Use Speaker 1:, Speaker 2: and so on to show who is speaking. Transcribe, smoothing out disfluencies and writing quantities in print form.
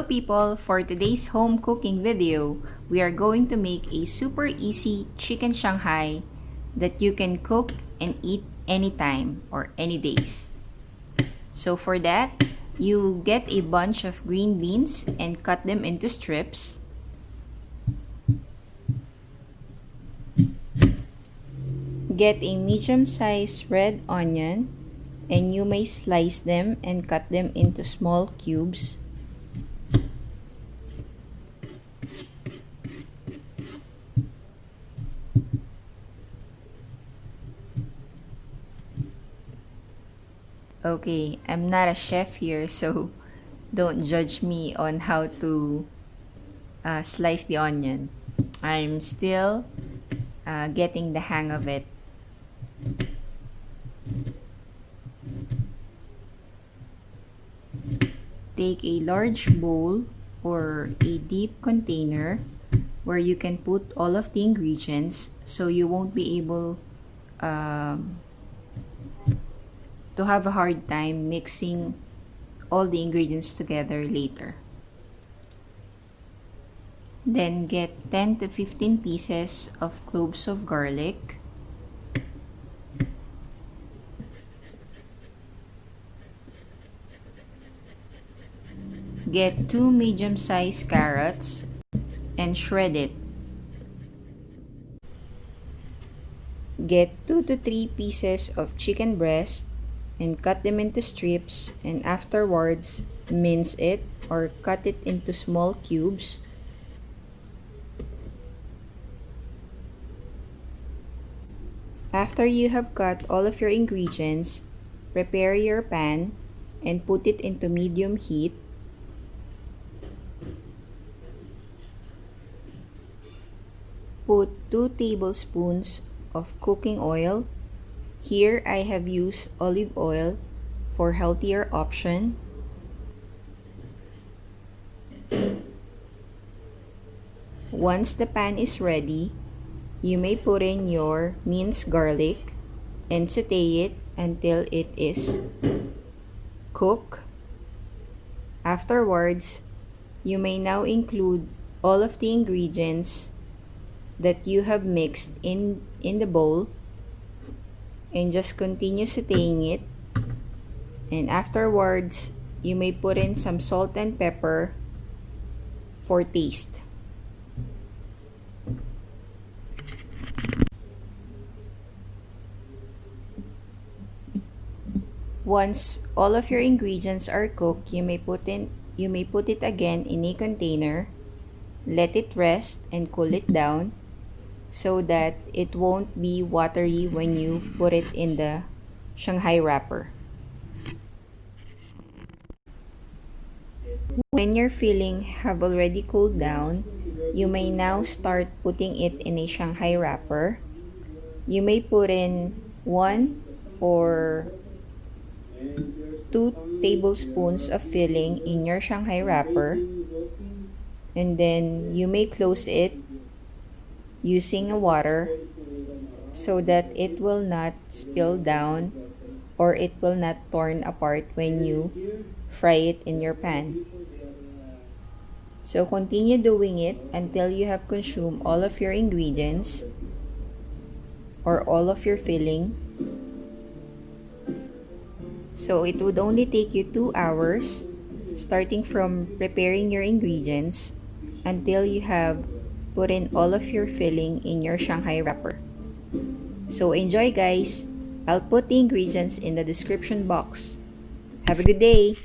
Speaker 1: people, for today's home cooking video, we are going to make a super easy chicken Shanghai that you can cook and eat anytime or any days. So for that, you get a bunch of green beans and cut them into strips. Get a medium-sized red onion and you may slice them and cut them into small cubes. Okay, I'm not a chef here, so don't judge me on how to slice the onion. I'm still getting the hang of it. Take a large bowl or a deep container where you can put all of the ingredients so you won't be able to have a hard time mixing all the ingredients together later. Then get 10 to 15 pieces of cloves of garlic. Get 2 medium-sized carrots and shred it. Get 2 to 3 pieces of chicken breast and cut them into strips, and afterwards mince it or cut it into small cubes. After you have cut all of your ingredients, prepare your pan and put it into medium heat. Put 2 tablespoons of cooking oil. Here I have used olive oil for healthier option. Once the pan is ready, you may put in your minced garlic and saute it until it is cooked. Afterwards, you may now include all of the ingredients that you have mixed in the bowl and just continue sauteing it, and afterwards you may put in some salt and pepper for taste. Once all of your ingredients are cooked, you may put it again in a container, let it rest and cool it down so that it won't be watery when you put it in the Shanghai wrapper. When your filling have already cooled down, you may now start putting it in a Shanghai wrapper. You may put in 1 or 2 tablespoons of filling in your Shanghai wrapper, and then you may close it using a water so that it will not spill down or it will not torn apart when you fry it in your pan. So continue doing it until you have consumed all of your ingredients or all of your filling. So it would only take you 2 hours starting from preparing your ingredients until you have put in all of your filling in your Shanghai wrapper. So enjoy, guys. I'll put the ingredients in the description box. Have a good day.